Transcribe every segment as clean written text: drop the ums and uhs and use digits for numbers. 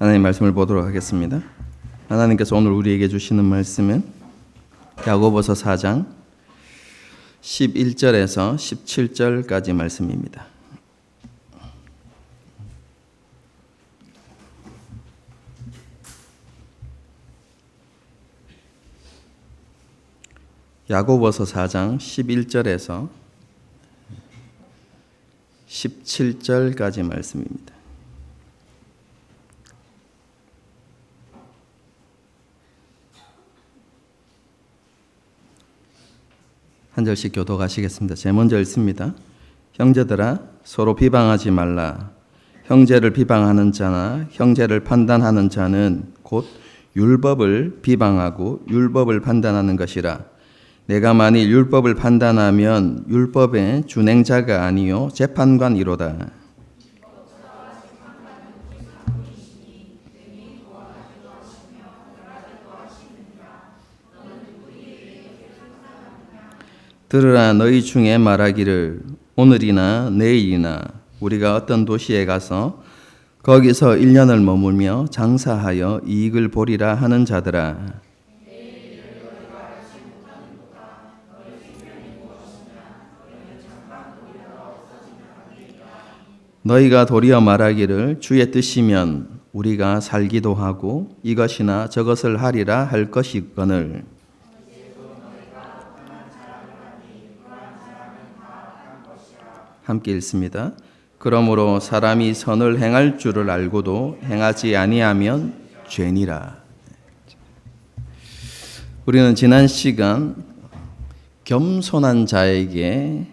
하나님 말씀을 보도록 하겠습니다. 하나님께서 오늘 우리에게 주시는 말씀은 야고보서 4장 11절에서 17절까지 말씀입니다. 야고보서 4장 11절에서 17절까지 말씀입니다. 한 절씩 교독하시겠습니다. 제 먼저 읽습니다. 형제들아 서로 비방하지 말라. 형제를 비방하는 자나 형제를 판단하는 자는 곧 율법을 비방하고 율법을 판단하는 것이라. 내가 만일 율법을 판단하면 율법의 준행자가 아니요 재판관이로다. 들으라. 너희 중에 말하기를 오늘이나 내일이나 우리가 어떤 도시에 가서 거기서 1년을 머물며 장사하여 이익을 보리라 하는 자들아. 너희가 도리어 말하기를 주의 뜻이면 우리가 살기도 하고 이것이나 저것을 하리라 할 것이거늘. 함께 읽습니다. 그러므로 사람이 선을 행할 줄을 알고도 행하지 아니하면 죄니라. 우리는 지난 시간 겸손한 자에게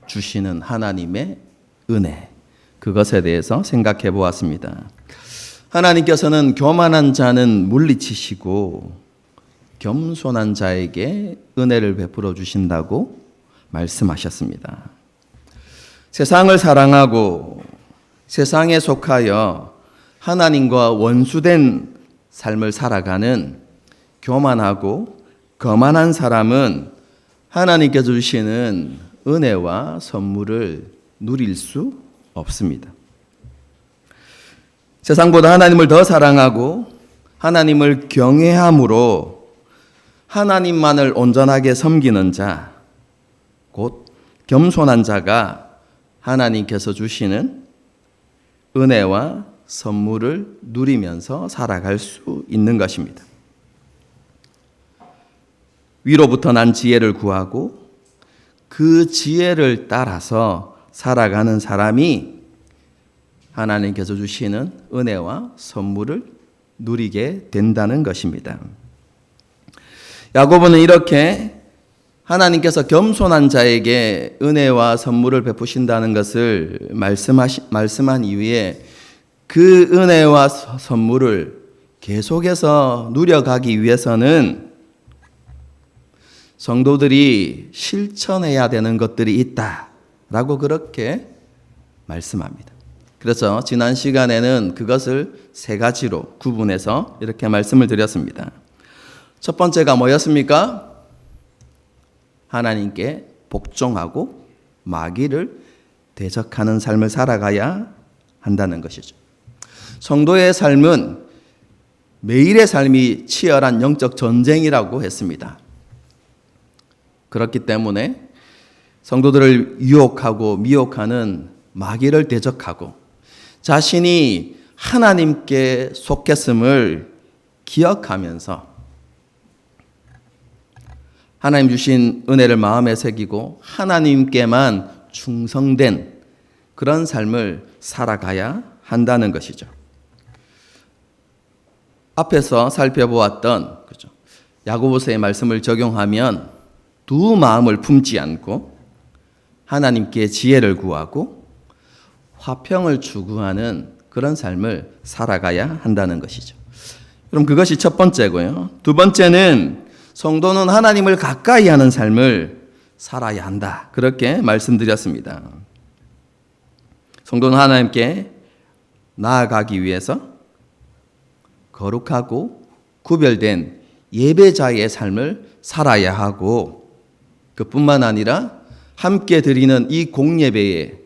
주시는 하나님의 은혜, 그것에 대해서 생각해 보았습니다. 하나님께서는 교만한 자는 물리치시고 겸손한 자에게 은혜를 베풀어 주신다고 말씀하셨습니다. 세상을 사랑하고 세상에 속하여 하나님과 원수된 삶을 살아가는 교만하고 거만한 사람은 하나님께서 주시는 은혜와 선물을 누릴 수 없습니다. 세상보다 하나님을 더 사랑하고 하나님을 경외함으로 하나님만을 온전하게 섬기는 자, 곧 겸손한 자가 하나님께서 주시는 은혜와 선물을 누리면서 살아갈 수 있는 것입니다. 위로부터 난 지혜를 구하고 그 지혜를 따라서 살아가는 사람이 하나님께서 주시는 은혜와 선물을 누리게 된다는 것입니다. 야고보는 이렇게 하나님께서 겸손한 자에게 은혜와 선물을 베푸신다는 것을 말씀한 이후에 그 은혜와 선물을 계속해서 누려가기 위해서는 성도들이 실천해야 되는 것들이 있다라고 그렇게 말씀합니다. 그래서 지난 시간에는 그것을 세 가지로 구분해서 이렇게 말씀을 드렸습니다. 첫 번째가 뭐였습니까? 하나님께 복종하고 마귀를 대적하는 삶을 살아가야 한다는 것이죠. 성도의 삶은 매일의 삶이 치열한 영적 전쟁이라고 했습니다. 그렇기 때문에 성도들을 유혹하고 미혹하는 마귀를 대적하고 자신이 하나님께 속했음을 기억하면서 하나님 주신 은혜를 마음에 새기고 하나님께만 충성된 그런 삶을 살아가야 한다는 것이죠. 앞에서 살펴보았던 야고보서의 말씀을 적용하면 두 마음을 품지 않고 하나님께 지혜를 구하고 화평을 추구하는 그런 삶을 살아가야 한다는 것이죠. 그럼 그것이 첫 번째고요. 두 번째는 성도는 하나님을 가까이 하는 삶을 살아야 한다. 그렇게 말씀드렸습니다. 성도는 하나님께 나아가기 위해서 거룩하고 구별된 예배자의 삶을 살아야 하고 그뿐만 아니라 함께 드리는 이 공예배에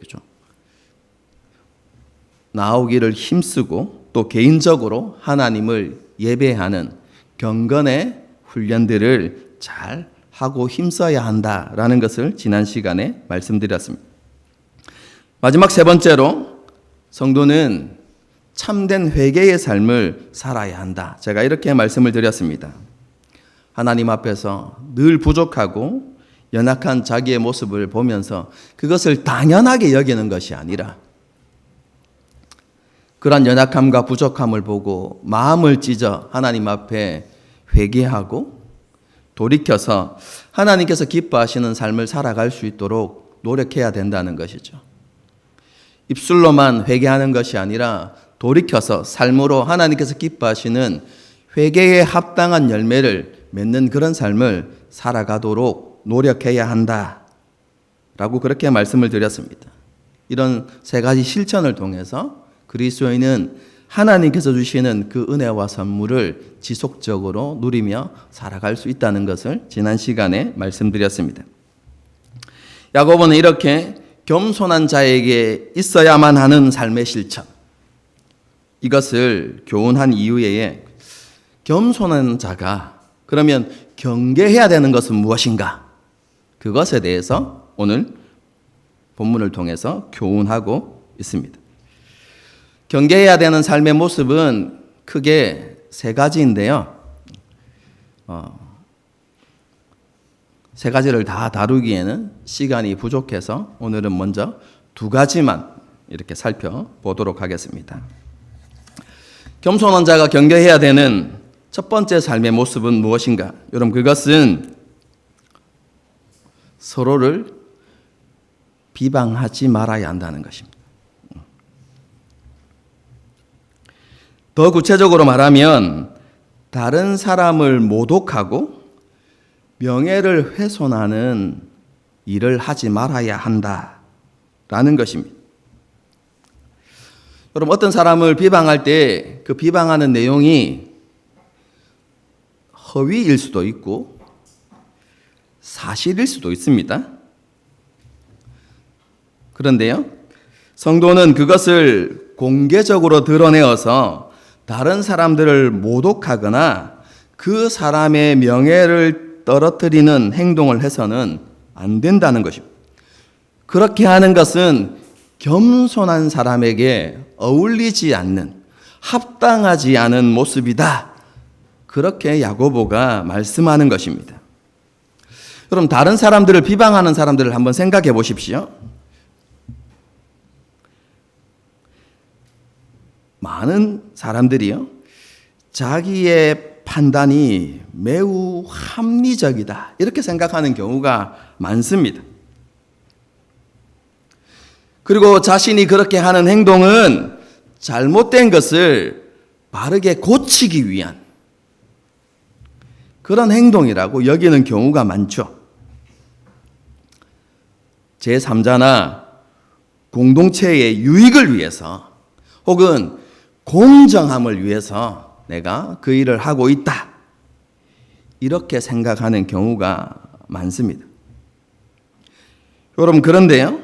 나오기를 힘쓰고 또 개인적으로 하나님을 예배하는 경건의 훈련들을 잘 하고 힘써야 한다라는 것을 지난 시간에 말씀드렸습니다. 마지막 세 번째로 성도는 참된 회개의 삶을 살아야 한다. 제가 이렇게 말씀을 드렸습니다. 하나님 앞에서 늘 부족하고 연약한 자기의 모습을 보면서 그것을 당연하게 여기는 것이 아니라 그러한 연약함과 부족함을 보고 마음을 찢어 하나님 앞에 회개하고 돌이켜서 하나님께서 기뻐하시는 삶을 살아갈 수 있도록 노력해야 된다는 것이죠. 입술로만 회개하는 것이 아니라 돌이켜서 삶으로 하나님께서 기뻐하시는 회개에 합당한 열매를 맺는 그런 삶을 살아가도록 노력해야 한다라고 그렇게 말씀을 드렸습니다. 이런 세 가지 실천을 통해서 그리스도인은 하나님께서 주시는 그 은혜와 선물을 지속적으로 누리며 살아갈 수 있다는 것을 지난 시간에 말씀드렸습니다. 야고보는 이렇게 겸손한 자에게 있어야만 하는 삶의 실천, 이것을 교훈한 이후에 겸손한 자가 그러면 경계해야 되는 것은 무엇인가? 그것에 대해서 오늘 본문을 통해서 교훈하고 있습니다. 경계해야 되는 삶의 모습은 크게 세 가지인데요. 세 가지를 다 다루기에는 시간이 부족해서 오늘은 먼저 두 가지만 이렇게 살펴보도록 하겠습니다. 겸손한 자가 경계해야 되는 첫 번째 삶의 모습은 무엇인가? 여러분, 그것은 서로를 비방하지 말아야 한다는 것입니다. 더 구체적으로 말하면 다른 사람을 모독하고 명예를 훼손하는 일을 하지 말아야 한다라는 것입니다. 여러분, 어떤 사람을 비방할 때 그 비방하는 내용이 허위일 수도 있고 사실일 수도 있습니다. 그런데요, 성도는 그것을 공개적으로 드러내어서 다른 사람들을 모독하거나 그 사람의 명예를 떨어뜨리는 행동을 해서는 안 된다는 것입니다. 그렇게 하는 것은 겸손한 사람에게 어울리지 않는, 합당하지 않은 모습이다. 그렇게 야고보가 말씀하는 것입니다. 그럼 다른 사람들을 비방하는 사람들을 한번 생각해 보십시오. 많은 사람들이요, 자기의 판단이 매우 합리적이다 이렇게 생각하는 경우가 많습니다. 그리고 자신이 그렇게 하는 행동은 잘못된 것을 바르게 고치기 위한 그런 행동이라고 여기는 경우가 많죠. 제3자나 공동체의 유익을 위해서 혹은 공정함을 위해서 내가 그 일을 하고 있다, 이렇게 생각하는 경우가 많습니다. 여러분, 그런데요,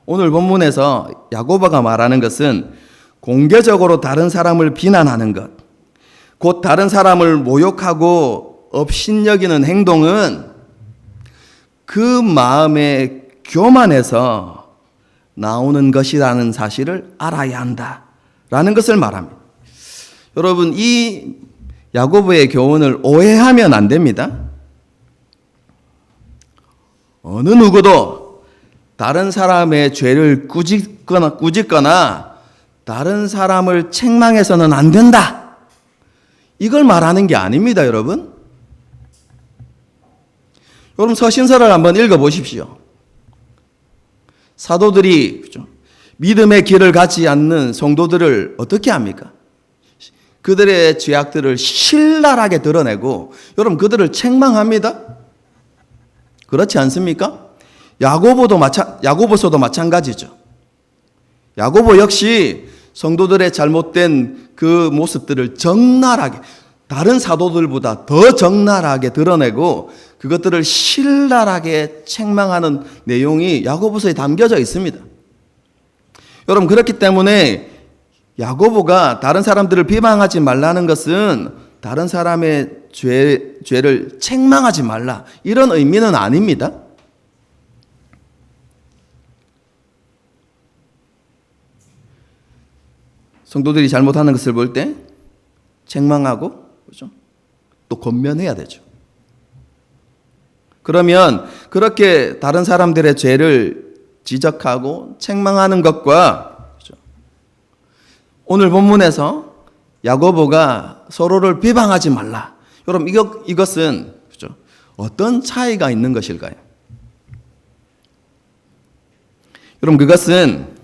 오늘 본문에서 야고보가 말하는 것은 공개적으로 다른 사람을 비난하는 것, 곧 다른 사람을 모욕하고 업신여기는 행동은 그 마음의 교만에서 나오는 것이라는 사실을 알아야 한다라는 것을 말합니다. 여러분, 이 야고보의 교훈을 오해하면 안 됩니다. 어느 누구도 다른 사람의 죄를 꾸짖거나 다른 사람을 책망해서는 안 된다, 이걸 말하는 게 아닙니다, 여러분. 여러분, 서신서를 한번 읽어보십시오. 사도들이 믿음의 길을 갖지 않는 성도들을 어떻게 합니까? 그들의 죄악들을 신랄하게 드러내고 여러분, 그들을 책망합니다. 그렇지 않습니까? 야고보서도 마찬가지죠. 야고보 역시 성도들의 잘못된 그 모습들을 적나라하게, 다른 사도들보다 더 적나라하게 드러내고 그것들을 신랄하게 책망하는 내용이 야고보서에 담겨져 있습니다. 여러분, 그렇기 때문에 야고보가 다른 사람들을 비방하지 말라는 것은 다른 사람의 죄를 책망하지 말라, 이런 의미는 아닙니다. 성도들이 잘못하는 것을 볼 때 책망하고, 그렇죠? 또 권면해야 되죠. 그러면 그렇게 다른 사람들의 죄를 지적하고 책망하는 것과, 그렇죠? 오늘 본문에서 야고보가 서로를 비방하지 말라, 여러분 이것은, 그렇죠? 어떤 차이가 있는 것일까요? 여러분 그것은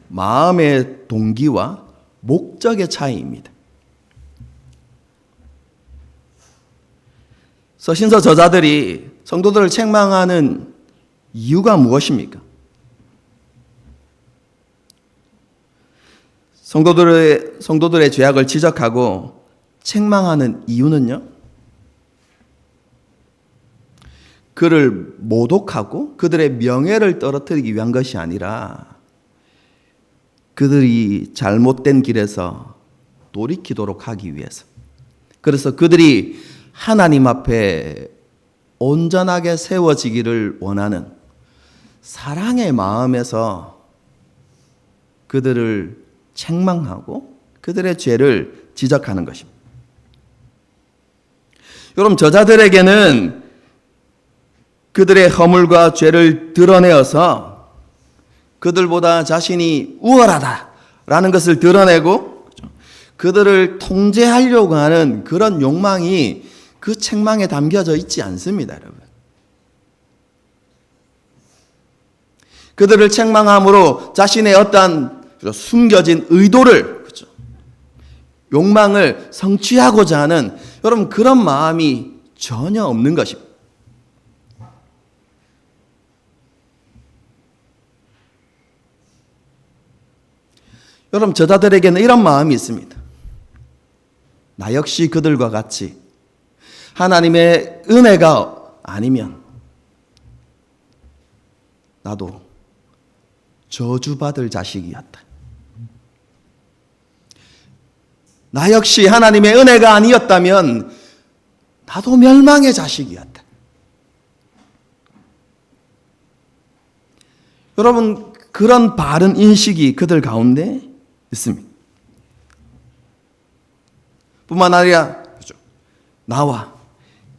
마음의 동기와 목적의 차이입니다. 서신서 저자들이 성도들을 책망하는 이유가 무엇입니까? 성도들의 죄악을 지적하고 책망하는 이유는요, 그를 모독하고 그들의 명예를 떨어뜨리기 위한 것이 아니라 그들이 잘못된 길에서 돌이키도록 하기 위해서, 그래서 그들이 하나님 앞에 온전하게 세워지기를 원하는 사랑의 마음에서 그들을 책망하고 그들의 죄를 지적하는 것입니다. 여러분, 저자들에게는 그들의 허물과 죄를 드러내어서 그들보다 자신이 우월하다라는 것을 드러내고 그들을 통제하려고 하는 그런 욕망이 그 책망에 담겨져 있지 않습니다, 여러분. 그들을 책망함으로 자신의 어떤 숨겨진 의도를, 그렇죠, 욕망을 성취하고자 하는, 여러분, 그런 마음이 전혀 없는 것입니다. 여러분, 저자들에게는 이런 마음이 있습니다. 나 역시 그들과 같이 하나님의 은혜가 아니면 나도 저주받을 자식이었다. 나 역시 하나님의 은혜가 아니었다면 나도 멸망의 자식이었다. 여러분, 그런 바른 인식이 그들 가운데 있습니다. 뿐만 아니라, 그렇죠, 나와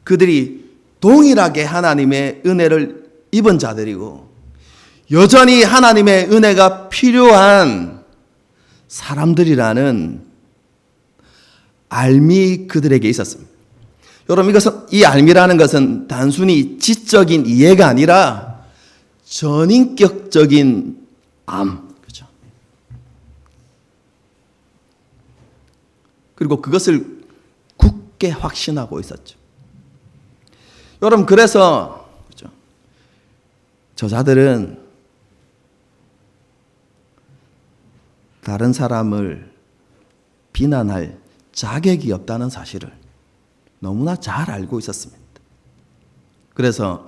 그들이 동일하게 하나님의 은혜를 입은 자들이고 여전히 하나님의 은혜가 필요한 사람들이라는 알미 그들에게 있었습니다. 여러분, 이 알미라는 것은 단순히 지적인 이해가 아니라 전인격적인 암, 그렇죠? 그리고 그것을 굳게 확신하고 있었죠. 여러분, 그래서, 그렇죠, 저자들은 다른 사람을 비난할 자격이 없다는 사실을 너무나 잘 알고 있었습니다. 그래서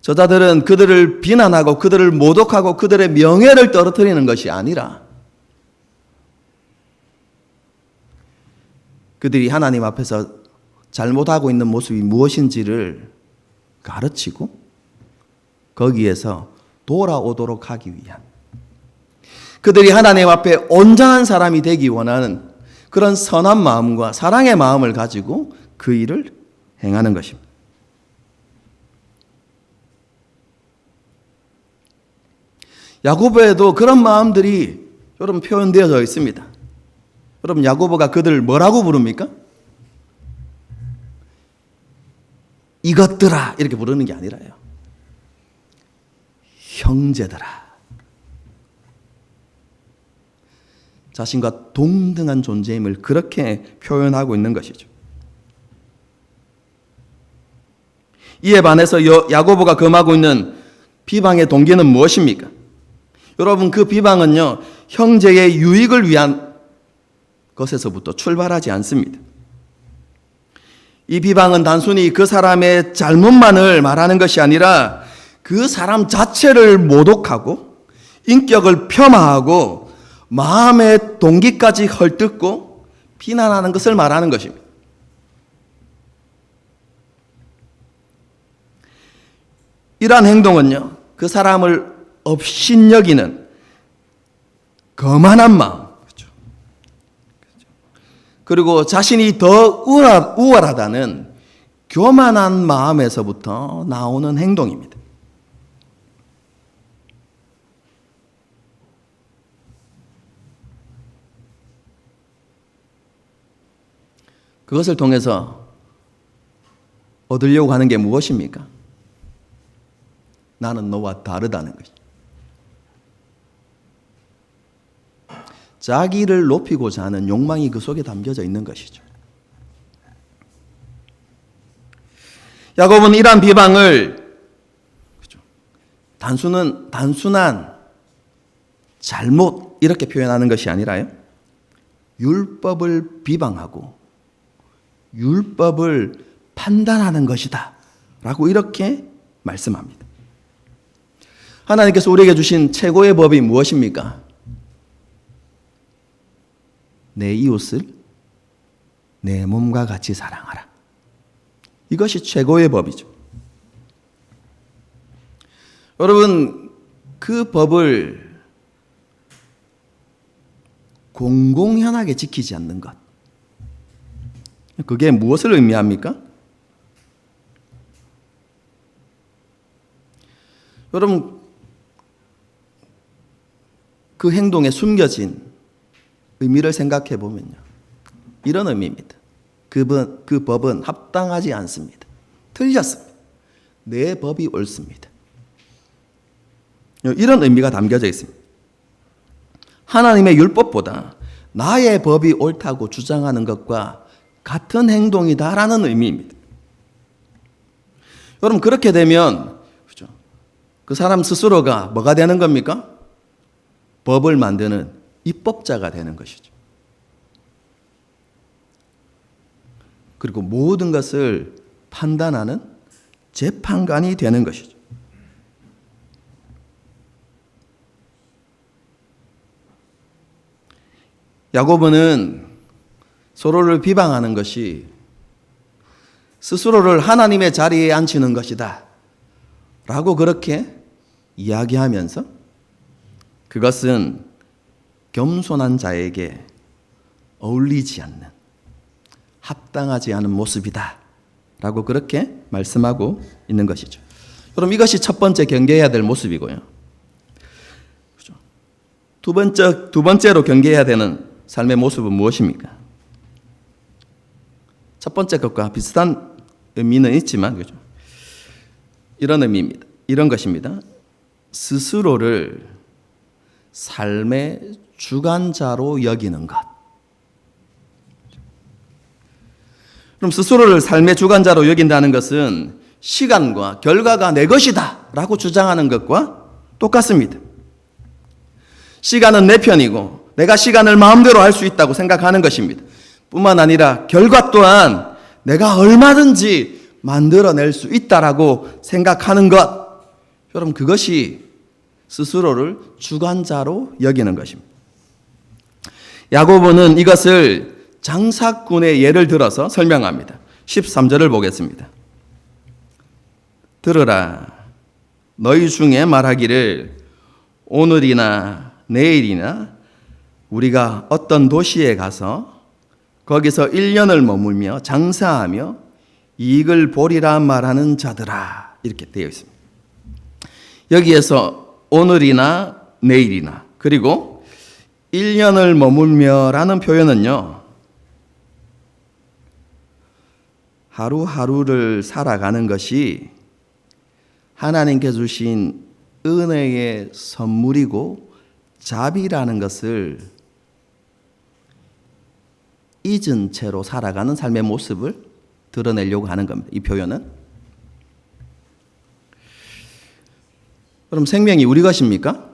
저자들은 그들을 비난하고 그들을 모독하고 그들의 명예를 떨어뜨리는 것이 아니라 그들이 하나님 앞에서 잘못하고 있는 모습이 무엇인지를 가르치고 거기에서 돌아오도록 하기 위한, 그들이 하나님 앞에 온전한 사람이 되기 원하는 그런 선한 마음과 사랑의 마음을 가지고 그 일을 행하는 것입니다. 야고보에도 그런 마음들이 여러분 표현되어져 있습니다. 여러분, 야고보가 그들을 뭐라고 부릅니까? 이것들아, 이렇게 부르는 게 아니라요, 형제들아. 자신과 동등한 존재임을 그렇게 표현하고 있는 것이죠. 이에 반해서 야고보가 금하고 있는 비방의 동기는 무엇입니까? 여러분, 그 비방은요, 형제의 유익을 위한 것에서부터 출발하지 않습니다. 이 비방은 단순히 그 사람의 잘못만을 말하는 것이 아니라 그 사람 자체를 모독하고 인격을 폄하하고 마음의 동기까지 헐뜯고 비난하는 것을 말하는 것입니다. 이러한 행동은요, 그 사람을 업신여기는 거만한 마음, 그리고 자신이 더 우월하다는 교만한 마음에서부터 나오는 행동입니다. 그것을 통해서 얻으려고 하는 게 무엇입니까? 나는 너와 다르다는 것이죠. 자기를 높이고자 하는 욕망이 그 속에 담겨져 있는 것이죠. 야곱은 이러한 비방을 단순한 잘못 이렇게 표현하는 것이 아니라요, 율법을 비방하고 율법을 판단하는 것이다 라고 이렇게 말씀합니다. 하나님께서 우리에게 주신 최고의 법이 무엇입니까? 내 이웃을 내 몸과 같이 사랑하라. 이것이 최고의 법이죠. 여러분, 그 법을 공공연하게 지키지 않는 것, 그게 무엇을 의미합니까? 여러분, 그 행동에 숨겨진 의미를 생각해 보면요, 이런 의미입니다. 그 법은 합당하지 않습니다. 틀렸습니다. 내 법이 옳습니다. 이런 의미가 담겨져 있습니다. 하나님의 율법보다 나의 법이 옳다고 주장하는 것과 같은 행동이다라는 의미입니다. 여러분, 그렇게 되면 그 사람 스스로가 뭐가 되는 겁니까? 법을 만드는 입법자가 되는 것이죠. 그리고 모든 것을 판단하는 재판관이 되는 것이죠. 야고보는 서로를 비방하는 것이 스스로를 하나님의 자리에 앉히는 것이다 라고 그렇게 이야기하면서 그것은 겸손한 자에게 어울리지 않는, 합당하지 않은 모습이다 라고 그렇게 말씀하고 있는 것이죠. 그럼 이것이 첫 번째 경계해야 될 모습이고요. 두 번째로 경계해야 되는 삶의 모습은 무엇입니까? 첫 번째 것과 비슷한 의미는 있지만, 그죠? 이런 의미입니다. 이런 것입니다. 스스로를 삶의 주관자로 여기는 것. 그럼 스스로를 삶의 주관자로 여긴다는 것은 시간과 결과가 내 것이다 라고 주장하는 것과 똑같습니다. 시간은 내 편이고 내가 시간을 마음대로 할 수 있다고 생각하는 것입니다. 뿐만 아니라 결과 또한 내가 얼마든지 만들어낼 수 있다라고 생각하는 것. 여러분, 그것이 스스로를 주관자로 여기는 것입니다. 야고보는 이것을 장사꾼의 예를 들어서 설명합니다. 13절을 보겠습니다. 들으라, 너희 중에 말하기를 오늘이나 내일이나 우리가 어떤 도시에 가서 거기서 1년을 머물며 장사하며 이익을 보리라 말하는 자들아, 이렇게 되어 있습니다. 여기에서 오늘이나 내일이나 그리고 1년을 머물며라는 표현은요, 하루하루를 살아가는 것이 하나님께 주신 은혜의 선물이고 자비라는 것을 잊은 채로 살아가는 삶의 모습을 드러내려고 하는 겁니다. 이 표현은. 그럼 생명이 우리 것입니까?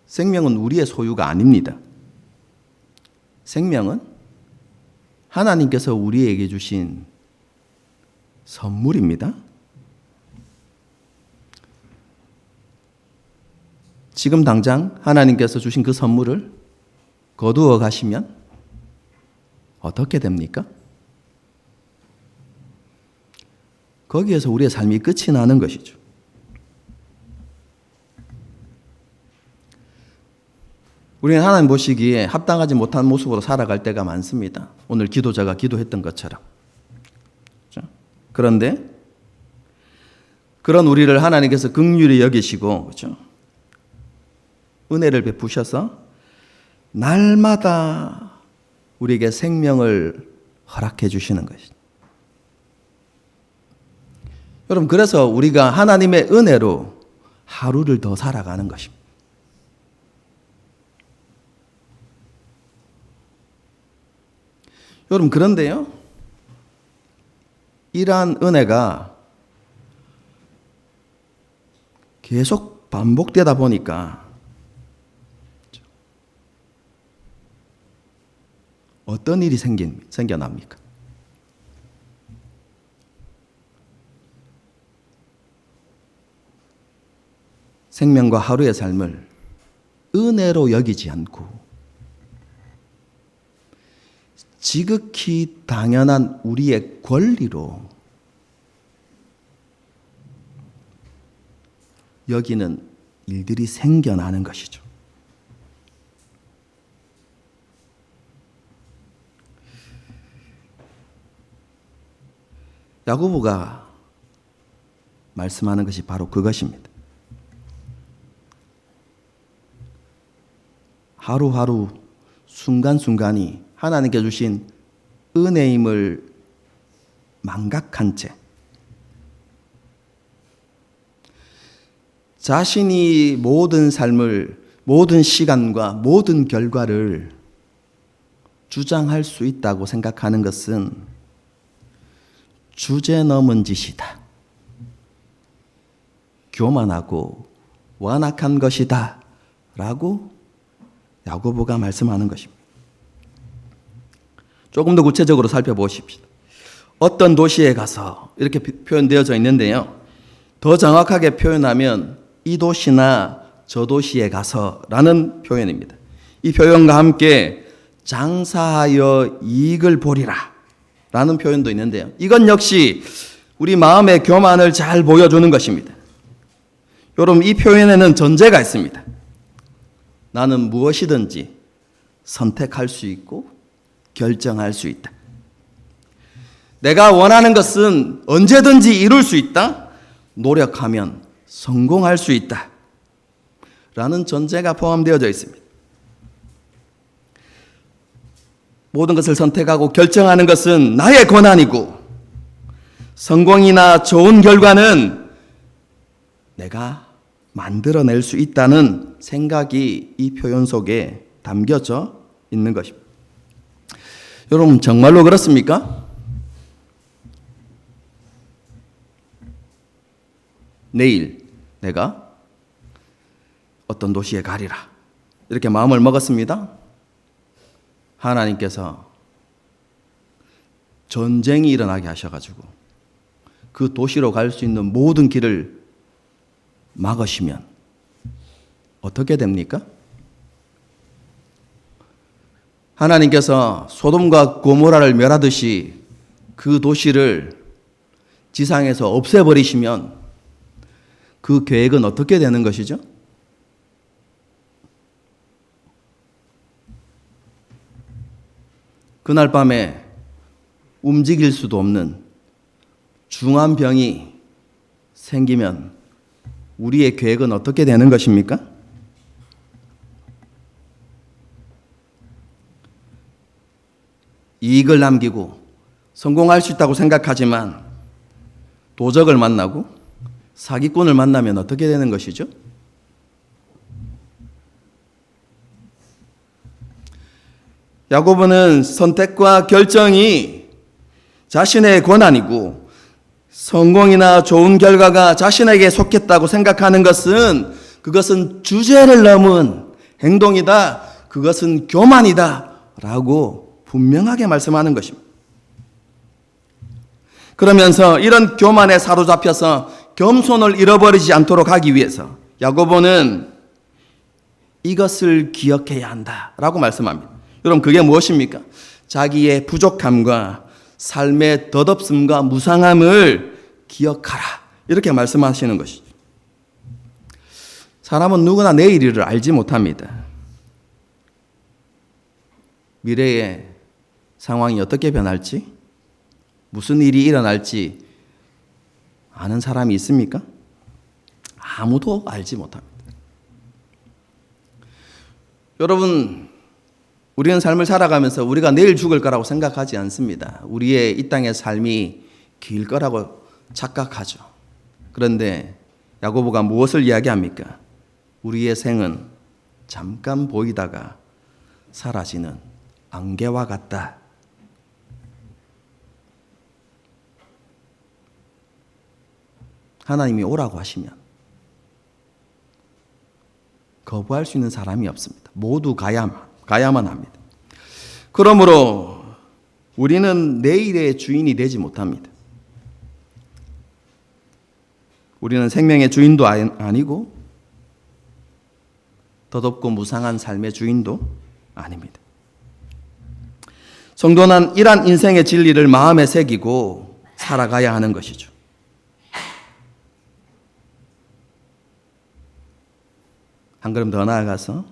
생명은 우리의 소유가 아닙니다. 생명은 하나님께서 우리에게 주신 선물입니다. 지금 당장 하나님께서 주신 그 선물을 거두어 가시면 어떻게 됩니까? 거기에서 우리의 삶이 끝이 나는 것이죠. 우리는 하나님 보시기에 합당하지 못한 모습으로 살아갈 때가 많습니다. 오늘 기도자가 기도했던 것처럼. 그런데 그런 우리를 하나님께서 긍휼히 여기시고, 그렇죠? 은혜를 베푸셔서 날마다 우리에게 생명을 허락해 주시는 것이죠. 여러분, 그래서 우리가 하나님의 은혜로 하루를 더 살아가는 것입니다. 여러분, 그런데요, 이러한 은혜가 계속 반복되다 보니까 어떤 일이 생겨납니까? 생명과 하루의 삶을 은혜로 여기지 않고 지극히 당연한 우리의 권리로 여기는 일들이 생겨나는 것이죠. 야고보가 말씀하는 것이 바로 그것입니다. 하루하루 순간순간이 하나님께 주신 은혜임을 망각한 채 자신이 모든 삶을, 모든 시간과 모든 결과를 주장할 수 있다고 생각하는 것은 주제넘은 짓이다. 교만하고 완악한 것이다. 라고 야고보가 말씀하는 것입니다. 조금 더 구체적으로 살펴보십시오. 어떤 도시에 가서 이렇게 표현되어져 있는데요. 더 정확하게 표현하면 이 도시나 저 도시에 가서 라는 표현입니다. 이 표현과 함께 장사하여 이익을 보리라 라는 표현도 있는데요. 이건 역시 우리 마음의 교만을 잘 보여주는 것입니다. 여러분, 이 표현에는 전제가 있습니다. 나는 무엇이든지 선택할 수 있고 결정할 수 있다. 내가 원하는 것은 언제든지 이룰 수 있다. 노력하면 성공할 수 있다. 라는 전제가 포함되어져 있습니다. 모든 것을 선택하고 결정하는 것은 나의 권한이고 성공이나 좋은 결과는 내가 만들어낼 수 있다는 생각이 이 표현 속에 담겨져 있는 것입니다. 여러분, 정말로 그렇습니까? 내일 내가 어떤 도시에 가리라 이렇게 마음을 먹었습니다. 하나님께서 전쟁이 일어나게 하셔가지고 그 도시로 갈 수 있는 모든 길을 막으시면 어떻게 됩니까? 하나님께서 소돔과 고모라를 멸하듯이 그 도시를 지상에서 없애버리시면 그 계획은 어떻게 되는 것이죠? 그날 밤에 움직일 수도 없는 중한 병이 생기면 우리의 계획은 어떻게 되는 것입니까? 이익을 남기고 성공할 수 있다고 생각하지만 도적을 만나고 사기꾼을 만나면 어떻게 되는 것이죠? 야고보는 선택과 결정이 자신의 권한이고 성공이나 좋은 결과가 자신에게 속했다고 생각하는 것은 그것은 주제를 넘은 행동이다. 그것은 교만이다. 라고 분명하게 말씀하는 것입니다. 그러면서 이런 교만에 사로잡혀서 겸손을 잃어버리지 않도록 하기 위해서 야고보는 이것을 기억해야 한다라고 말씀합니다. 여러분, 그게 무엇입니까? 자기의 부족함과 삶의 덧없음과 무상함을 기억하라, 이렇게 말씀하시는 것이죠. 사람은 누구나 내일을 알지 못합니다. 미래의 상황이 어떻게 변할지, 무슨 일이 일어날지 아는 사람이 있습니까? 아무도 알지 못합니다. 여러분, 우리는 삶을 살아가면서 우리가 내일 죽을 거라고 생각하지 않습니다. 우리의 이 땅의 삶이 길 거라고 착각하죠. 그런데 야고보가 무엇을 이야기합니까? 우리의 생은 잠깐 보이다가 사라지는 안개와 같다. 하나님이 오라고 하시면 거부할 수 있는 사람이 없습니다. 모두 가야만 합니다. 그러므로 우리는 내일의 주인이 되지 못합니다. 우리는 생명의 주인도 아니고 덧없고 무상한 삶의 주인도 아닙니다. 성도는 이러한 인생의 진리를 마음에 새기고 살아가야 하는 것이죠. 한 걸음 더 나아가서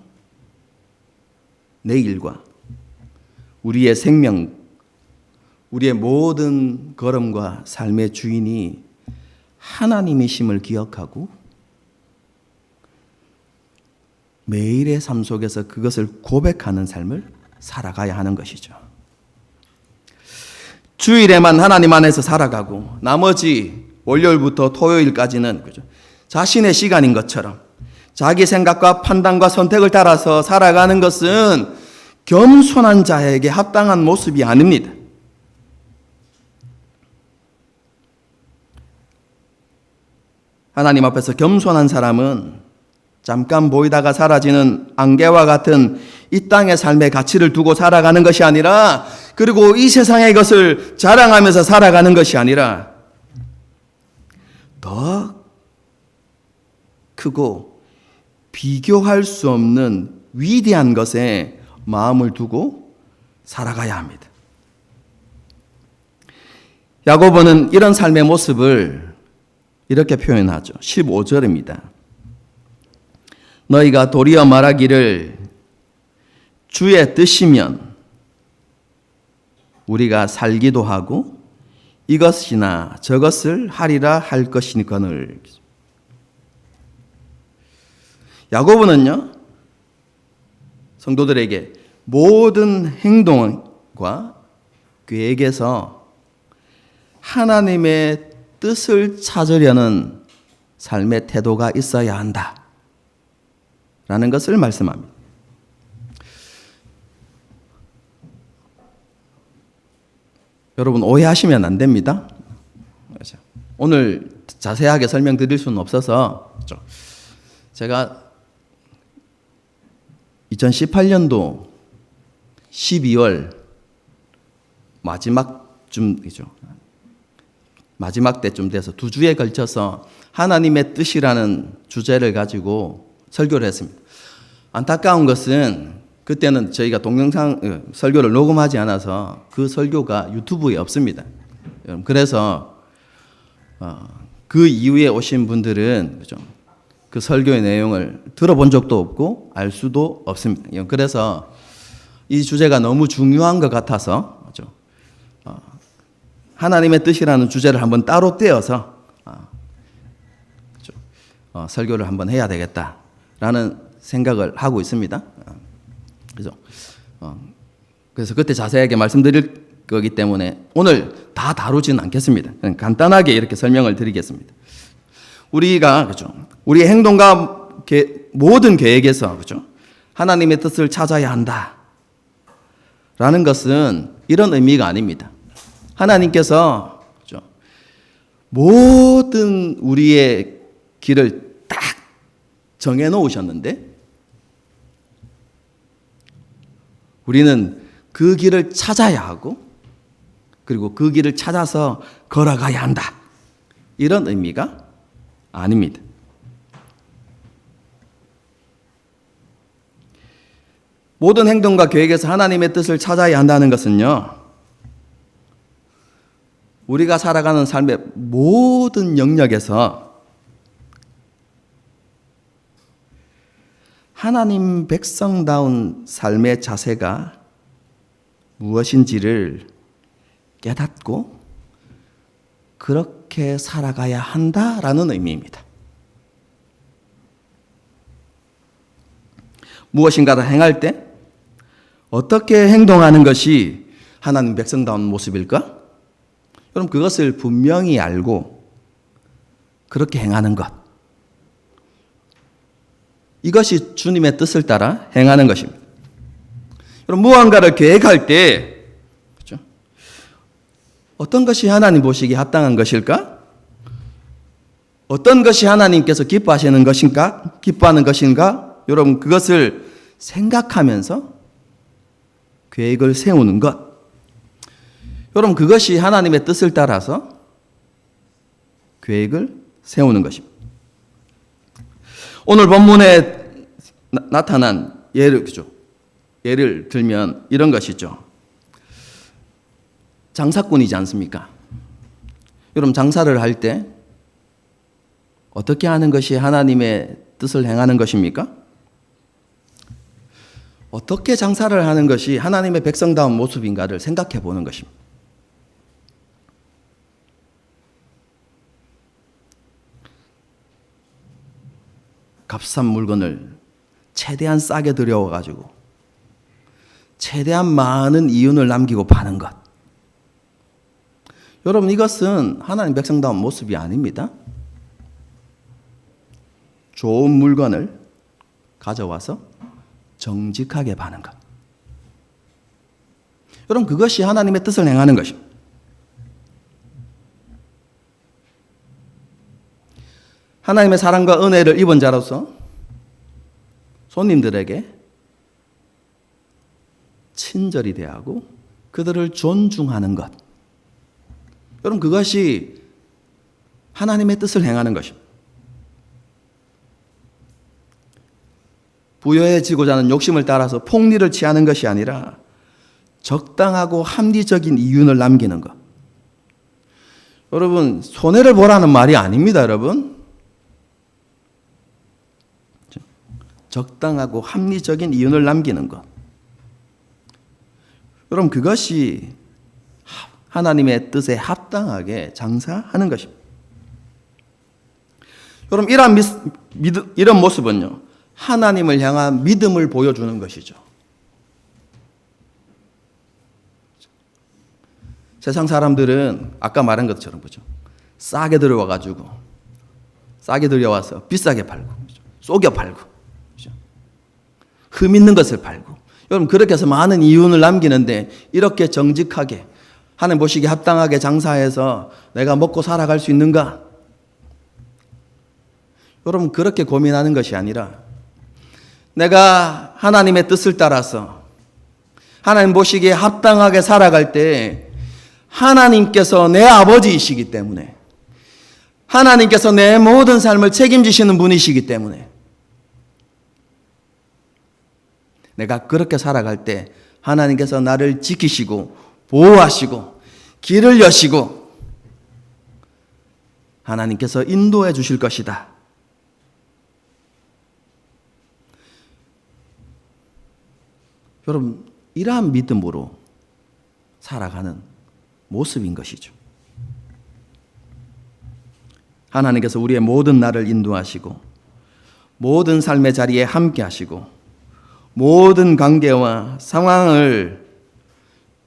내일과 우리의 생명, 우리의 모든 걸음과 삶의 주인이 하나님이심을 기억하고 매일의 삶 속에서 그것을 고백하는 삶을 살아가야 하는 것이죠. 주일에만 하나님 안에서 살아가고 나머지 월요일부터 토요일까지는 자신의 시간인 것처럼 자기 생각과 판단과 선택을 따라서 살아가는 것은 겸손한 자에게 합당한 모습이 아닙니다. 하나님 앞에서 겸손한 사람은 잠깐 보이다가 사라지는 안개와 같은 이 땅의 삶의 가치를 두고 살아가는 것이 아니라, 그리고 이 세상의 것을 자랑하면서 살아가는 것이 아니라 더 크고 비교할 수 없는 위대한 것에 마음을 두고 살아가야 합니다. 야고보는 이런 삶의 모습을 이렇게 표현하죠. 15절입니다. 너희가 도리어 말하기를 주의 뜻이면 우리가 살기도 하고 이것이나 저것을 하리라 할 것이니거늘. 야고보는요, 성도들에게 모든 행동과 계획에서 하나님의 뜻을 찾으려는 삶의 태도가 있어야 한다 라는 것을 말씀합니다. 여러분, 오해하시면 안 됩니다. 오늘 자세하게 설명드릴 수는 없어서 제가 2018년도 12월 마지막 때쯤 돼서 2주에 걸쳐서 하나님의 뜻이라는 주제를 가지고 설교를 했습니다. 안타까운 것은 그때는 저희가 동영상 설교를 녹음하지 않아서 그 설교가 유튜브에 없습니다. 그래서 그 이후에 오신 분들은 그 설교의 내용을 들어본 적도 없고 알 수도 없습니다. 그래서 이 주제가 너무 중요한 것 같아서 하나님의 뜻이라는 주제를 한번 따로 떼어서 설교를 한번 해야 되겠다라는 생각을 하고 있습니다. 그래서 그때 자세하게 말씀드릴 거기 때문에 오늘 다 다루지는 않겠습니다. 간단하게 이렇게 설명을 드리겠습니다. 우리가 우리의 행동과 모든 계획에서 하나님의 뜻을 찾아야 한다라는 것은 이런 의미가 아닙니다. 하나님께서 모든 우리의 길을 딱 정해 놓으셨는데 우리는 그 길을 찾아야 하고 그리고 그 길을 찾아서 걸어가야 한다, 이런 의미가 아닙니다. 모든 행동과 계획에서 하나님의 뜻을 찾아야 한다는 것은요, 우리가 살아가는 삶의 모든 영역에서 하나님 백성다운 삶의 자세가 무엇인지를 깨닫고 그렇게 살아가야 한다라는 의미입니다. 무엇인가를 행할 때 어떻게 행동하는 것이 하나님 백성다운 모습일까? 그럼 그것을 분명히 알고 그렇게 행하는 것. 이것이 주님의 뜻을 따라 행하는 것입니다. 그럼 무언가를 계획할 때 그렇죠? 어떤 것이 하나님 보시기에 합당한 것일까? 어떤 것이 하나님께서 기뻐하시는 것인가? 기뻐하는 것인가? 여러분 그것을 생각하면서 계획을 세우는 것. 여러분 그것이 하나님의 뜻을 따라서 계획을 세우는 것입니다. 오늘 본문에 나타난 예를 들면 이런 것이죠. 장사꾼이지 않습니까? 여러분 장사를 할 때 어떻게 하는 것이 하나님의 뜻을 행하는 것입니까? 어떻게 장사를 하는 것이 하나님의 백성다운 모습인가를 생각해 보는 것입니다. 값싼 물건을 최대한 싸게 들여와가지고 최대한 많은 이윤을 남기고 파는 것. 여러분 이것은 하나님 백성다운 모습이 아닙니다. 좋은 물건을 가져와서 정직하게 파는 것. 여러분 그것이 하나님의 뜻을 행하는 것입니다. 하나님의 사랑과 은혜를 입은 자로서 손님들에게 친절히 대하고 그들을 존중하는 것. 여러분 그것이 하나님의 뜻을 행하는 것입니다. 부여해지고자 하는 욕심을 따라서 폭리를 취하는 것이 아니라 적당하고 합리적인 이윤을 남기는 것. 여러분 손해를 보라는 말이 아닙니다. 여러분 적당하고 합리적인 이윤을 남기는 것. 여러분 그것이 하나님의 뜻에 합당하게 장사하는 것입니다. 여러분 이런 모습은요 하나님을 향한 믿음을 보여주는 것이죠. 세상 사람들은 아까 말한 것처럼 보죠. 싸게 들여와서 비싸게 팔고 속여 팔고 흠 있는 것을 팔고 여러분 그렇게 해서 많은 이윤을 남기는데 이렇게 정직하게 하나님 보시기에 합당하게 장사해서 내가 먹고 살아갈 수 있는가? 여러분 그렇게 고민하는 것이 아니라 내가 하나님의 뜻을 따라서 하나님 보시기에 합당하게 살아갈 때 하나님께서 내 아버지이시기 때문에 하나님께서 내 모든 삶을 책임지시는 분이시기 때문에 내가 그렇게 살아갈 때 하나님께서 나를 지키시고 보호하시고 길을 여시고 하나님께서 인도해 주실 것이다. 여러분 이러한 믿음으로 살아가는 모습인 것이죠. 하나님께서 우리의 모든 날을 인도하시고 모든 삶의 자리에 함께 하시고 모든 관계와 상황을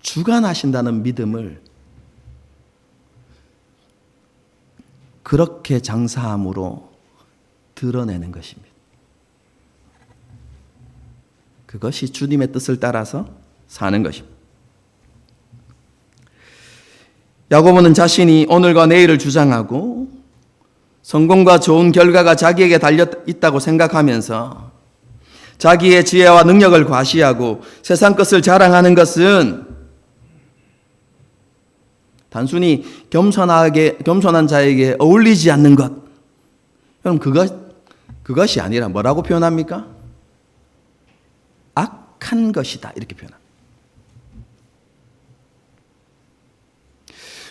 주관하신다는 믿음을 그렇게 장사함으로 드러내는 것입니다. 그것이 주님의 뜻을 따라서 사는 것입니다. 야고보는 자신이 오늘과 내일을 주장하고 성공과 좋은 결과가 자기에게 달려 있다고 생각하면서 자기의 지혜와 능력을 과시하고 세상 것을 자랑하는 것은 단순히 겸손한 자에게 어울리지 않는 것. 그럼 그것이 아니라 뭐라고 표현합니까? 악한 것이다 이렇게 표현합니다.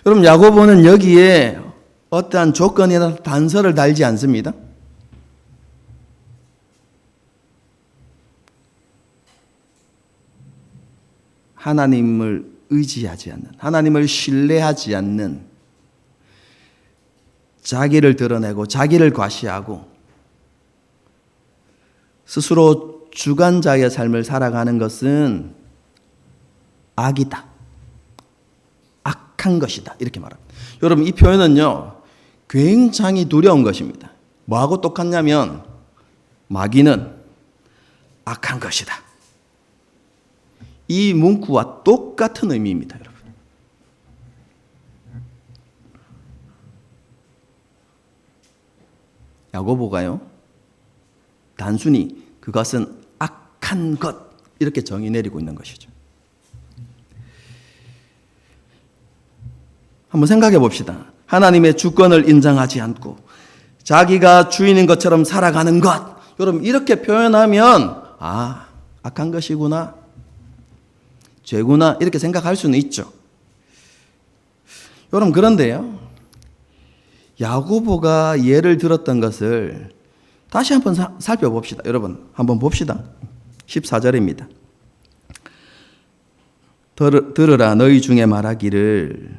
여러분 야고보는 여기에 어떠한 조건이나 단서를 달지 않습니다. 하나님을 의지하지 않는, 하나님을 신뢰하지 않는, 자기를 드러내고 자기를 과시하고 스스로 주관자의 삶을 살아가는 것은 악이다, 악한 것이다 이렇게 말합니다. 여러분 이 표현은요 굉장히 두려운 것입니다. 뭐하고 똑같냐면 마귀는 악한 것이다, 이 문구와 똑같은 의미입니다. 여러분 야고보가요 단순히 그것은 악한 것 이렇게 정의 내리고 있는 것이죠. 한번 생각해 봅시다. 하나님의 주권을 인정하지 않고 자기가 주인인 것처럼 살아가는 것, 여러분 이렇게 표현하면 악한 것이구나, 죄구나 이렇게 생각할 수는 있죠. 여러분 그런데요 야고보가 예를 들었던 것을 다시 한번 살펴봅시다. 여러분 한번 봅시다. 14절입니다. 들으라 너희 중에 말하기를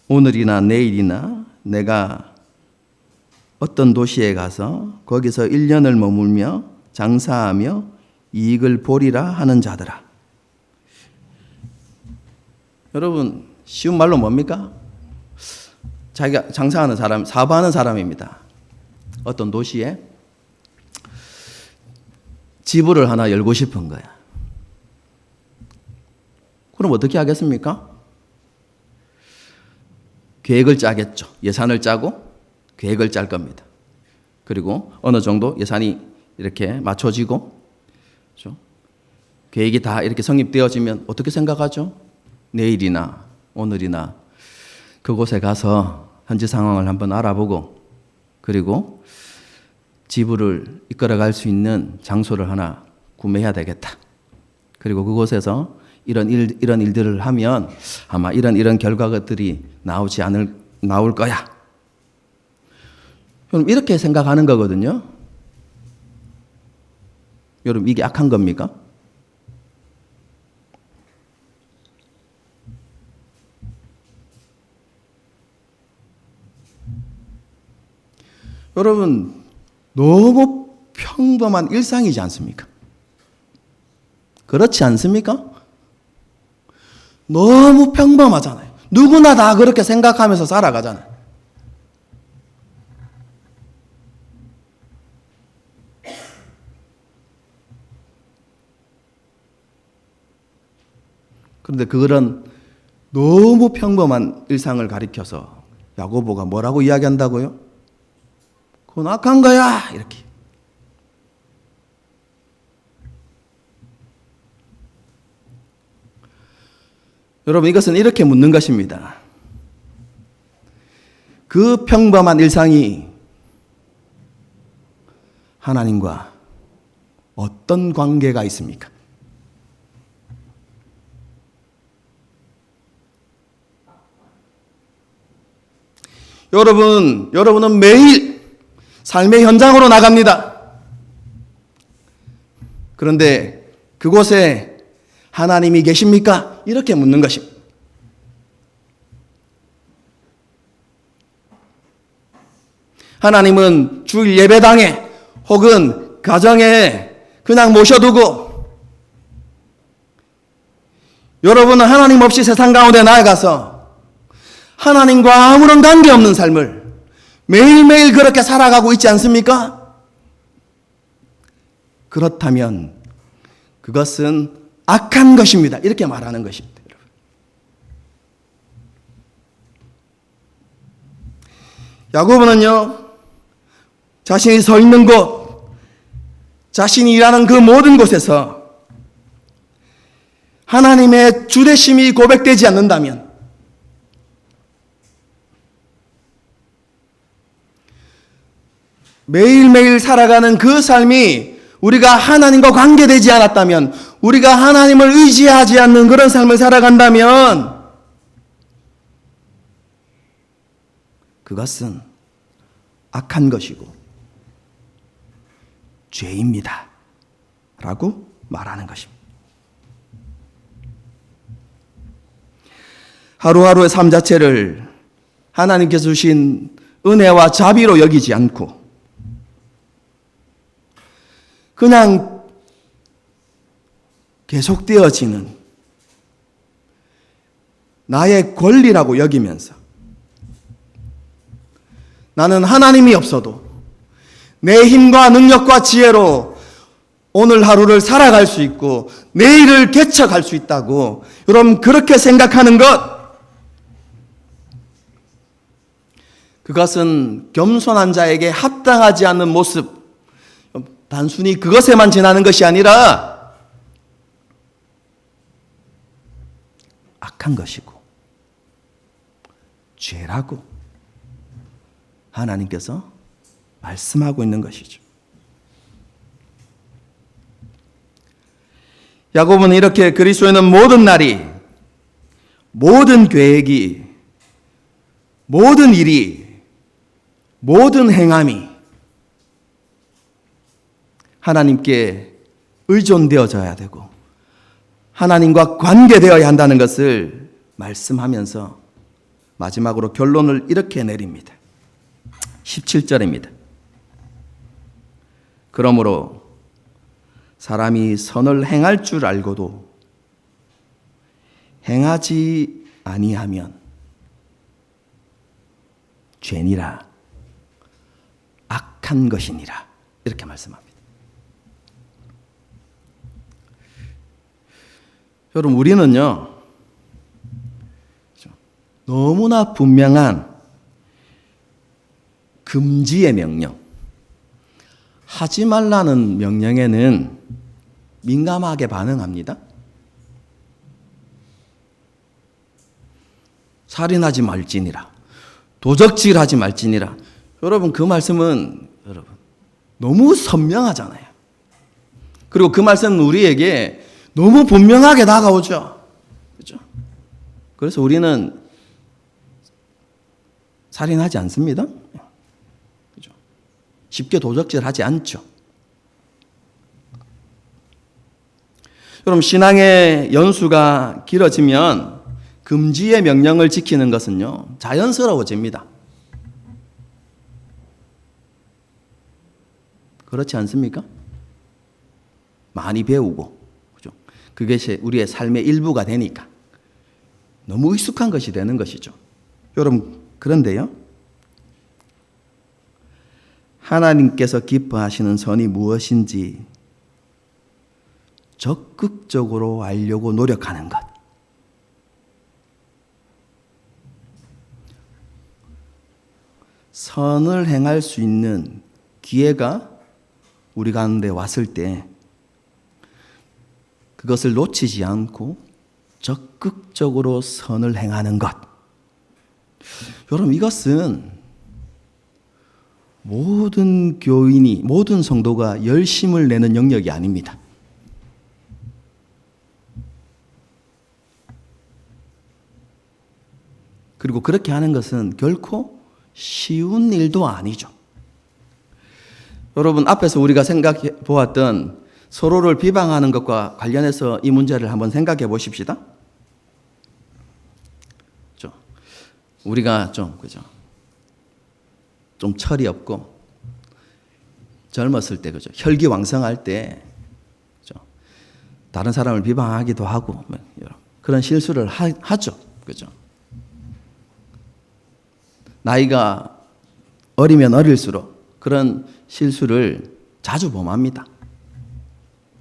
오늘이나 내일이나 내가 어떤 도시에 가서 거기서 1년을 머물며 장사하며 이익을 보리라 하는 자들아. 여러분 쉬운 말로 뭡니까? 자기가 장사하는 사람, 사업하는 사람입니다. 어떤 도시에 지부를 하나 열고 싶은 거야. 그럼 어떻게 하겠습니까? 계획을 짜겠죠. 예산을 짜고 계획을 짤 겁니다. 그리고 어느 정도 예산이 이렇게 맞춰지고 그렇죠? 계획이 다 이렇게 성립되어지면 어떻게 생각하죠? 내일이나 오늘이나 그곳에 가서 현지 상황을 한번 알아보고 그리고 지부를 이끌어갈 수 있는 장소를 하나 구매해야 되겠다. 그리고 그곳에서 이런 일들을 하면 아마 이런 결과들이 나올 거야. 여러분 이렇게 생각하는 거거든요. 여러분 이게 악한 겁니까? 여러분 너무 평범한 일상이지 않습니까? 그렇지 않습니까? 너무 평범하잖아요. 누구나 다 그렇게 생각하면서 살아가잖아요. 그런데 그런 너무 평범한 일상을 가리켜서 야고보가 뭐라고 이야기한다고요? 그건 악한 거야 이렇게. 여러분 이것은 이렇게 묻는 것입니다. 그 평범한 일상이 하나님과 어떤 관계가 있습니까? 여러분은 매일 삶의 현장으로 나갑니다. 그런데 그곳에 하나님이 계십니까? 이렇게 묻는 것입니다. 하나님은 주일 예배당에 혹은 가정에 그냥 모셔두고 여러분은 하나님 없이 세상 가운데 나아가서 하나님과 아무런 관계없는 삶을 매일매일 그렇게 살아가고 있지 않습니까? 그렇다면 그것은 악한 것입니다. 이렇게 말하는 것입니다. 야고보는요, 자신이 서 있는 곳, 자신이 일하는 그 모든 곳에서 하나님의 주되심이 고백되지 않는다면 매일매일 살아가는 그 삶이 우리가 하나님과 관계되지 않았다면, 우리가 하나님을 의지하지 않는 그런 삶을 살아간다면 그것은 악한 것이고 죄입니다 라고 말하는 것입니다. 하루하루의 삶 자체를 하나님께서 주신 은혜와 자비로 여기지 않고 그냥 계속되어지는 나의 권리라고 여기면서 나는 하나님이 없어도 내 힘과 능력과 지혜로 오늘 하루를 살아갈 수 있고 내일을 개척할 수 있다고 여러분 그렇게 생각하는 것, 그것은 겸손한 자에게 합당하지 않는 모습, 단순히 그것에만 지나는 것이 아니라 악한 것이고 죄라고 하나님께서 말씀하고 있는 것이죠. 야고보는 이렇게 그리스도에는 모든 날이, 모든 계획이, 모든 일이, 모든 행함이 하나님께 의존되어져야 되고 하나님과 관계되어야 한다는 것을 말씀하면서 마지막으로 결론을 이렇게 내립니다. 17절입니다. 그러므로 사람이 선을 행할 줄 알고도 행하지 아니하면 죄니라, 악한 것이니라, 이렇게 말씀합니다. 여러분, 우리는요 너무나 분명한 금지의 명령, 하지 말라는 명령에는 민감하게 반응합니다. 살인하지 말지니라, 도적질하지 말지니라. 여러분, 그 말씀은 여러분 너무 선명하잖아요. 그리고 그 말씀은 우리에게 너무 분명하게 다가오죠. 그렇죠? 그래서 우리는 살인하지 않습니다. 그렇죠? 쉽게 도적질하지 않죠. 여러분, 신앙의 연수가 길어지면 금지의 명령을 지키는 것은요 자연스러워집니다. 그렇지 않습니까? 많이 배우고, 그죠? 그것이 우리의 삶의 일부가 되니까 너무 익숙한 것이 되는 것이죠. 여러분, 그런데요, 하나님께서 기뻐하시는 선이 무엇인지 적극적으로 알려고 노력하는 것, 선을 행할 수 있는 기회가 우리 가운데 왔을 때 그것을 놓치지 않고 적극적으로 선을 행하는 것, 여러분, 이것은 모든 교인이, 모든 성도가 열심을 내는 영역이 아닙니다. 그리고 그렇게 하는 것은 결코 쉬운 일도 아니죠. 여러분, 앞에서 우리가 생각해 보았던 서로를 비방하는 것과 관련해서 이 문제를 한번 생각해 보십시다. 우리가 그죠? 좀 철이 없고 젊었을 때, 그죠? 혈기왕성할 때, 그죠? 다른 사람을 비방하기도 하고 그런 실수를 하죠, 그죠? 나이가 어리면 어릴수록 그런 실수를 자주 범합니다.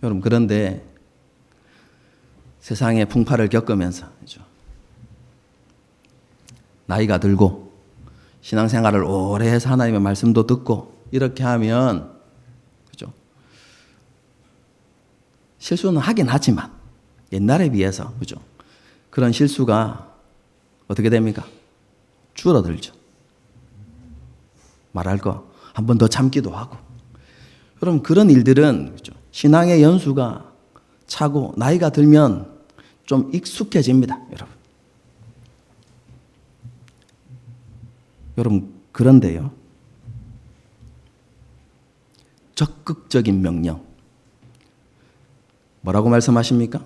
여러분, 그런데 세상의 풍파를 겪으면서, 그죠? 나이가 들고 신앙생활을 오래 해서 하나님의 말씀도 듣고 이렇게 하면, 그죠? 실수는 하긴 하지만 옛날에 비해서, 그죠? 그런 실수가 어떻게 됩니까? 줄어들죠. 말할 거 한 번 더 참기도 하고. 여러분, 그런 일들은, 그죠? 신앙의 연수가 차고 나이가 들면 좀 익숙해집니다, 여러분. 여러분, 그런데요, 적극적인 명령, 뭐라고 말씀하십니까?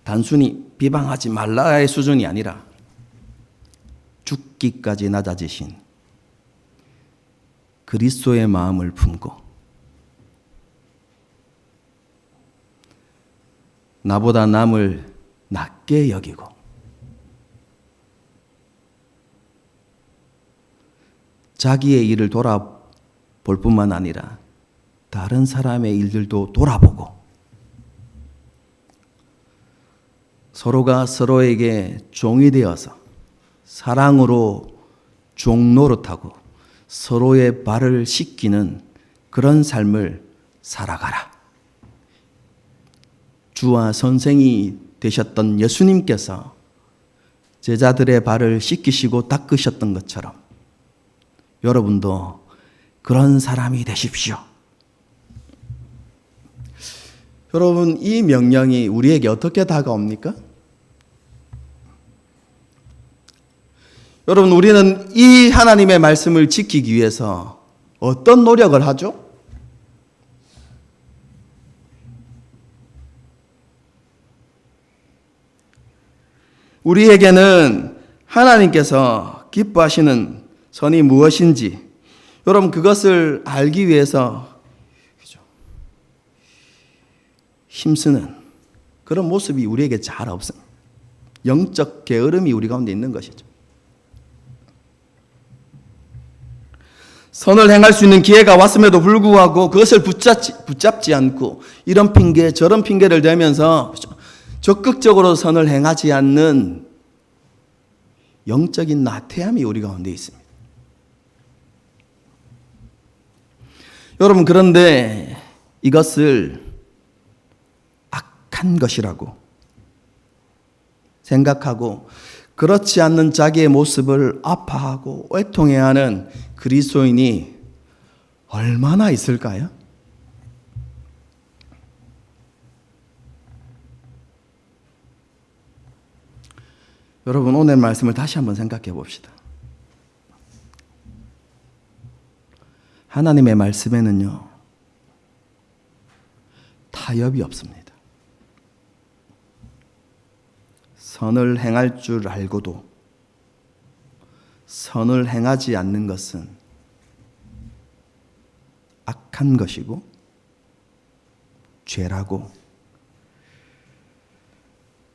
단순히 비방하지 말라의 수준이 아니라 죽기까지 낮아지신 그리스도의 마음을 품고 나보다 남을 낮게 여기고 자기의 일을 돌아볼 뿐만 아니라 다른 사람의 일들도 돌아보고 서로가 서로에게 종이 되어서 사랑으로 종 노릇하고 서로의 발을 씻기는 그런 삶을 살아가라. 주와 선생이 되셨던 예수님께서 제자들의 발을 씻기시고 닦으셨던 것처럼 여러분도 그런 사람이 되십시오. 여러분, 이 명령이 우리에게 어떻게 다가옵니까? 여러분, 우리는 이 하나님의 말씀을 지키기 위해서 어떤 노력을 하죠? 우리에게는 하나님께서 기뻐하시는 선이 무엇인지, 여러분, 그것을 알기 위해서 힘쓰는 그런 모습이 우리에게 잘 없습니다. 영적 게으름이 우리 가운데 있는 것이죠. 선을 행할 수 있는 기회가 왔음에도 불구하고 그것을 붙잡지 않고 이런 핑계 저런 핑계를 대면서 적극적으로 선을 행하지 않는 영적인 나태함이 우리 가운데 있습니다. 여러분, 그런데 이것을 악한 것이라고 생각하고 그렇지 않는 자기의 모습을 아파하고 애통해하는 그리스도인이 얼마나 있을까요? 여러분, 오늘 말씀을 다시 한번 생각해 봅시다. 하나님의 말씀에는요, 타협이 없습니다. 선을 행할 줄 알고도 선을 행하지 않는 것은 악한 것이고 죄라고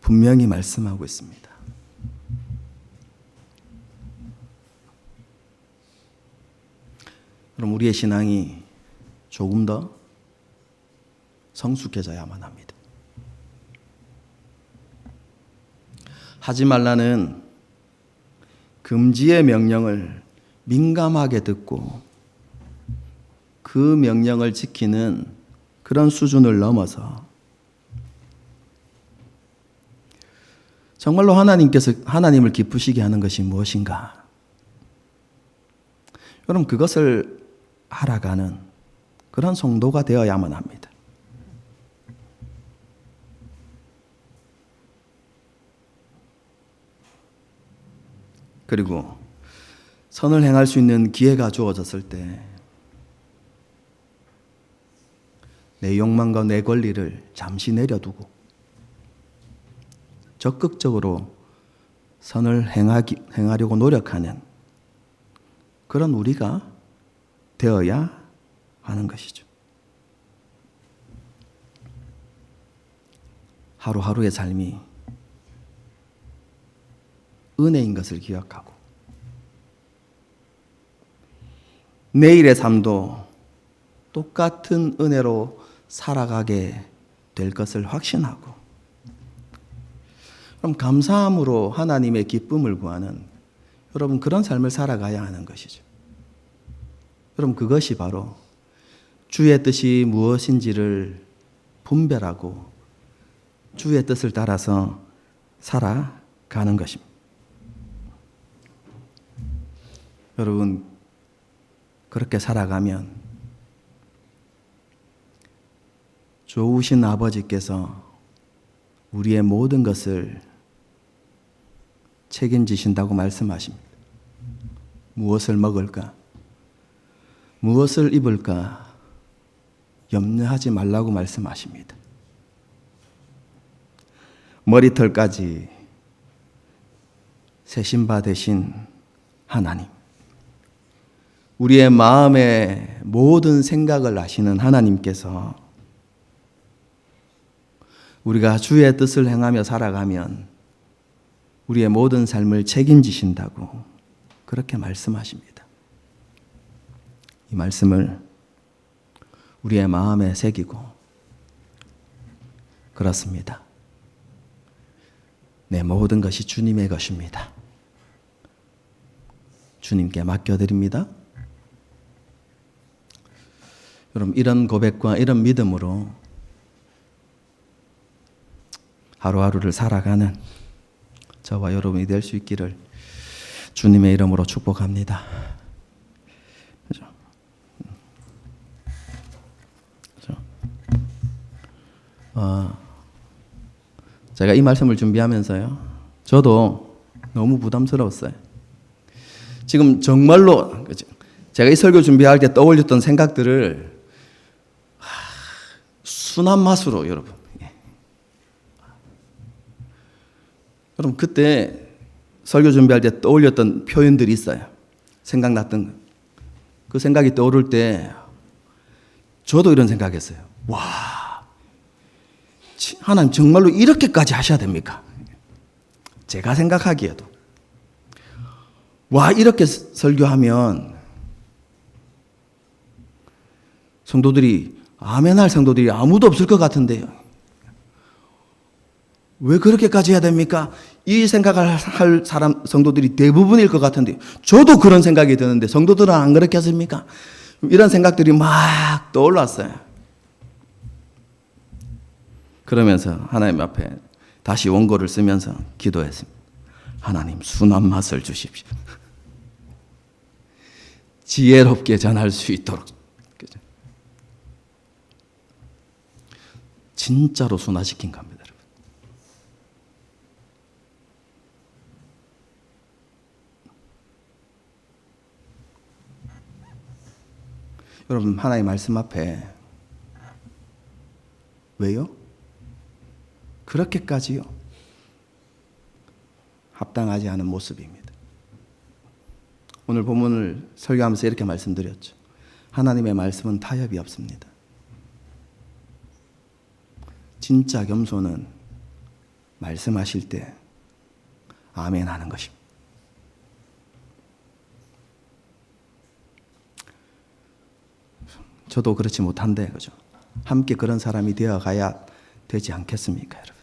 분명히 말씀하고 있습니다. 그럼 우리의 신앙이 조금 더 성숙해져야만 합니다. 하지 말라는 금지의 명령을 민감하게 듣고 그 명령을 지키는 그런 수준을 넘어서 정말로 하나님을 기쁘시게 하는 것이 무엇인가? 여러분, 그것을 알아가는 그런 성도가 되어야만 합니다. 그리고 선을 행할 수 있는 기회가 주어졌을 때 내 욕망과 내 권리를 잠시 내려두고 적극적으로 선을 행하려고 노력하는 그런 우리가 되어야 하는 것이죠. 하루하루의 삶이 은혜인 것을 기억하고 내일의 삶도 똑같은 은혜로 살아가게 될 것을 확신하고 그럼 감사함으로 하나님의 기쁨을 구하는 여러분 그런 삶을 살아가야 하는 것이죠. 여러분 그것이 바로 주의 뜻이 무엇인지를 분별하고 주의 뜻을 따라서 살아가는 것입니다. 여러분 그렇게 살아가면 좋으신 아버지께서 우리의 모든 것을 책임지신다고 말씀하십니다. 무엇을 먹을까? 무엇을 입을까? 염려하지 말라고 말씀하십니다. 머리털까지 세신 바 되신 하나님, 우리의 마음의 모든 생각을 아시는 하나님께서 우리가 주의 뜻을 행하며 살아가면 우리의 모든 삶을 책임지신다고 그렇게 말씀하십니다. 이 말씀을 우리의 마음에 새기고, 그렇습니다, 내 모든 것이 주님의 것입니다, 주님께 맡겨드립니다. 여러분, 이런 고백과 이런 믿음으로 하루하루를 살아가는 저와 여러분이 될 수 있기를 주님의 이름으로 축복합니다. 그죠? 제가 이 말씀을 준비하면서요, 저도 너무 부담스러웠어요. 지금 정말로 제가 이 설교 준비할 때 떠올렸던 생각들을 순한 맛으로 여러분, 여러분 그때 설교 준비할 때 떠올렸던 표현들이 있어요. 생각났던 거. 그 생각이 떠오를 때 저도 이런 생각했어요. 와, 하나님 정말로 이렇게까지 하셔야 됩니까? 제가 생각하기에도 와, 이렇게 설교하면 성도들이 아멘할 성도들이 아무도 없을 것 같은데요. 왜 그렇게까지 해야 됩니까? 이 생각을 할 사람 성도들이 대부분일 것 같은데, 저도 그런 생각이 드는데 성도들은 안 그렇게 하십니까? 이런 생각들이 막 떠올랐어요. 그러면서 하나님 앞에 다시 원고를 쓰면서 기도했습니다. 하나님, 순한 맛을 주십시오. 지혜롭게 전할 수 있도록. 진짜로 순화시킨 겁니다. 여러분, 하나님의 말씀 앞에 왜요? 그렇게까지요? 합당하지 않은 모습입니다. 오늘 본문을 설교하면서 이렇게 말씀드렸죠. 하나님의 말씀은 타협이 없습니다. 진짜 겸손은 말씀하실 때 아멘 하는 것입니다. 저도 그렇지 못한데, 그죠? 함께 그런 사람이 되어 가야 되지 않겠습니까, 여러분?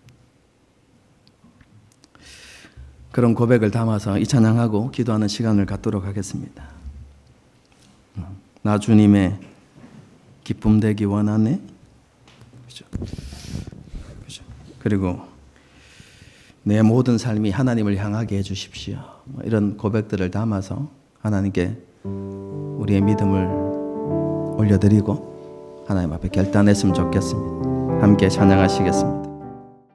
그런 고백을 담아서 이 찬양하고 기도하는 시간을 갖도록 하겠습니다. 나 주님의 기쁨 되기 원하네. 그죠? 그죠? 그리고 내 모든 삶이 하나님을 향하게 해주십시오. 이런 고백들을 담아서 하나님께 우리의 믿음을 올려드리고 하나님 앞에 결단했으면 좋겠습니다. 함께 찬양하시겠습니다.